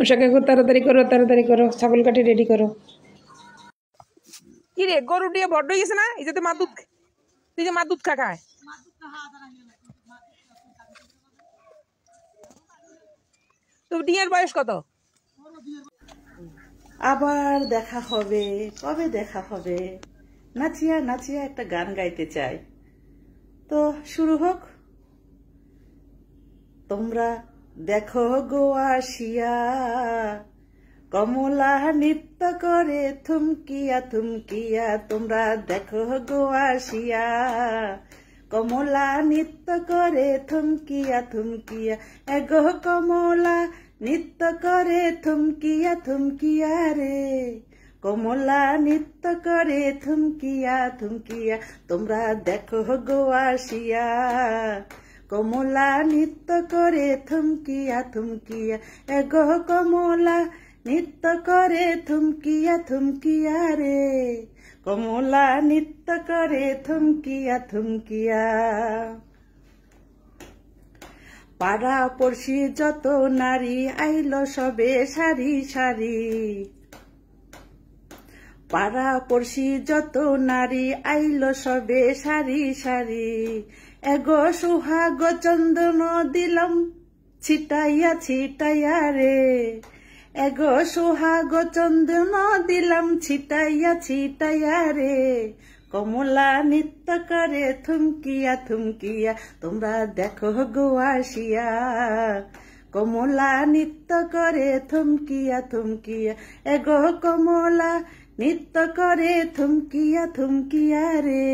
উষা কাকু তাড়াতাড়ি করো ছাগল কাটি রেডি করো। কি রে গরু দিয়ে বড্ড হয়ে গেছে না? এই যে মা দুধ, তুই যে মা দুধ খায় তো ডিয়ের বয়স কত? আবার দেখা হবে, কবে দেখা হবে? নাচিয়া নাচিয়া একটা গান গাইতে চাই, তো শুরু হোক। তোমরা দেখো গো আসিয়া, কমলা নৃত্য করে থুমকিয়া থুমকিয়া। তোমরা দেখো গো আসিয়া, কমলা নৃত্য করে থুমকিয়া থুমকিয়া। এগো কমলা নৃত্য করে থুমকিয়া থুমকিয়া রে, কমলা নৃত্য করে থুমকিয়া থুমকিয়া। তোমরা দেখো গো আসিয়া, কমলা নৃত্য করে থুমকিয়া থুমকিয়া। এগো কমলা নৃত্য করে থুমকিয়া থুমকিয়া রে, কমলা নৃত্য করে থুমকিয়া থুমকিয়া। পাড়া পড়শি যত নারী আইল সবে সারি সারি, পাড়া পড়শি যত নারী আইল সবে সারি সারি। এগো সুহাগ চন্দন দিলাম ছিটাইয়া ছিটাইয়া রে, এগো সুহাগ চন্দন দিলাম ছিটাইয়া ছিটাইয়া রে, কমলা নৃত্য করে থুমকিয়া থুমকিয়া। তোমরা দেখো গো আসিয়া, কমলা নৃত্য করে থুমকিয়া থুমকিয়া। এগো কমলা নৃত্য করে থুমকিয়া থুমকিয়া রে,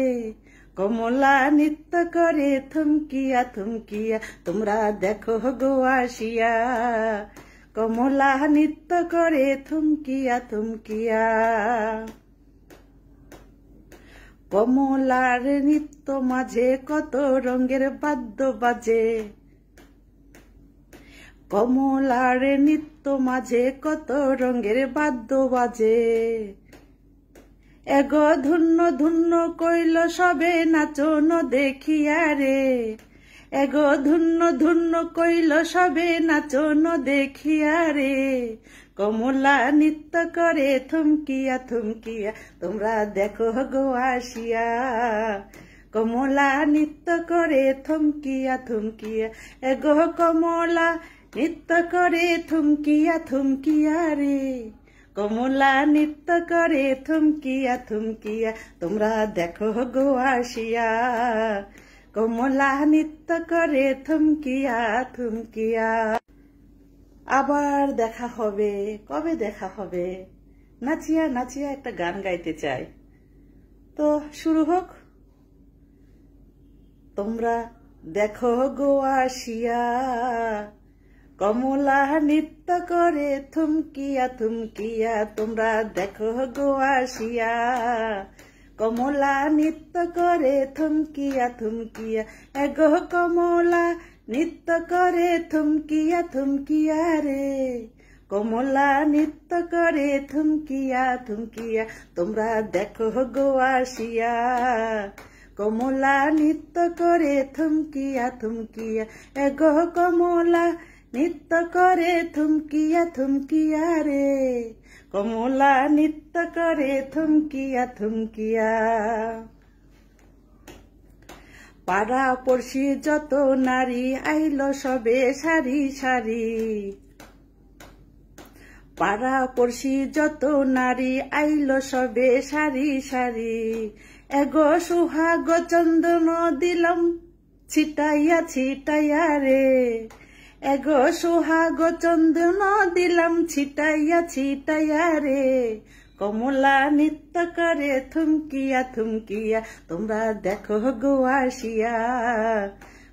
কমলা নৃত্য করে থুমকিয়া থুমকিয়া। তোমরা দেখো গো আসিয়া, কমলা নৃত্য করে থুমকিয়া থুমকিয়া। কমলার নৃত্য মাঝে কত রঙের বাদ্য বাজে, কমলার নৃত্য মাঝে কত রঙের বাদ্য বাজে। এগো ধুন্ন ধুন্ন কইল সবে নাচন দেখিয়া রে, এগো ধুন্ন ধুন্ন কইল সবে নাচন দেখিয়া রে, কমলা নৃত্য করে থুমকিয়া থুমকিয়া। তোমরা দেখো গো আসিয়া, কমলা নৃত্য করে থুমকিয়া থুমকিয়া। এগো কমলা নৃত্য করে থুমকিয়া থুমকিয়া রে, কমলা নৃত্য করে থুমকিয়া থুমকিয়া। তোমরা দেখো গো আসিয়া, কমলা নৃত্য করে থুমকিয়া থুমকিয়া। আবার দেখা হবে, কবে দেখা হবে? নাচিয়া নাচিয়া একটা গান গাইতে চাই, তো শুরু হোক। তোমরা দেখো গো আসিয়া, কমলা নৃত্য করে থুমকিয়া থুমকিয়া। তোমরা দেখো গো আসিয়া, কমলা নৃত্য করে থুমকিয়া থুমকিয়া। এগো কমলা নৃত্য করে থুমকিয়া থুমকিয়া রে, কমলা নৃত্য করে থুমকিয়া থুমকিয়া। তোমরা দেখো গো আসিয়া, কমলা নৃত্য করে থুমকিয়া থুমকিয়া। এগো কমলা নৃত্য করে থুমকিয়া থুমকিয়া রে, কমলা নৃত্য করে থুমকিয়া থুমকিয়া। পাড়া পড়শি যত নারী আইল সবে সারি সারি, পাড়া পড়শি যত নারী আইল সবে সারি সারি। এগো সুহাগ চন্দন দিলাম ছিটাইয়া ছিটাইয়া রে, এগো সুহাগ চন্দন দিলাম ছিটাইয়া ছিটাইয়া রে, কমলা নৃত্য করে থুমকিয়া থুমকিয়া। তোমরা দেখো গো আসিয়া,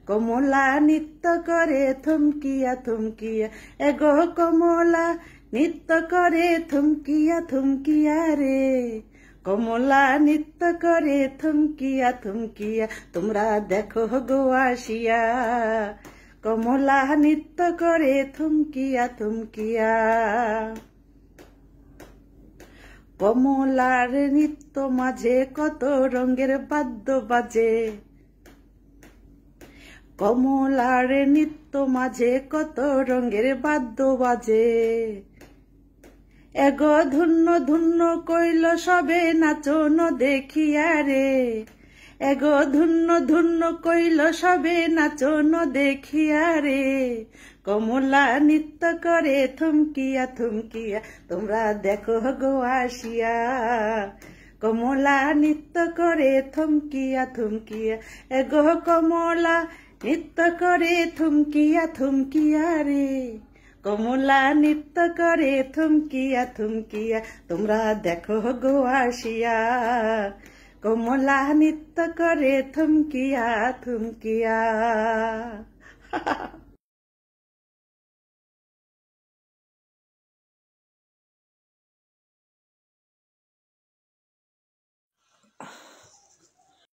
কমলা নৃত্য করে থুমকিয়া থুমকিয়া। এগো কমলা নৃত্য করে থুমকিয়া থুমকিয়া রে, কমলা নৃত্য করে থুমকিয়া থুমকিয়া। তোমরা দেখো গো আসিয়া, কমলা নৃত্য করে থুমকিয়া থুমকিয়া। কমলার নৃত্য মাঝে কত রঙের বাদ্য বাজে, কমলার নিত্য মাঝে কত রঙের বাদ্য বাজে, এগো ধুন্ন ধুন্ন কইল সবে নাচন দেখিয়া রে, এগো ধুন্ন ধুন্ন কইল সবে নাচন দেখিয়া রে, কমলা নৃত্য করে থমকিয়া থমকিয়া তোমরা দেখো গো আসিয়া, কমলা নৃত্য করে থমকিয়া থমকিয়া, এগো কমলা নৃত্য করে থমকিয়া থমকিয়া রে, কমলা নৃত্য করে থমকিয়া থমকিয়া তোমরা দেখো গো আসিয়া, কমলা নৃত্য করে থমকিয়া থমকিয়া।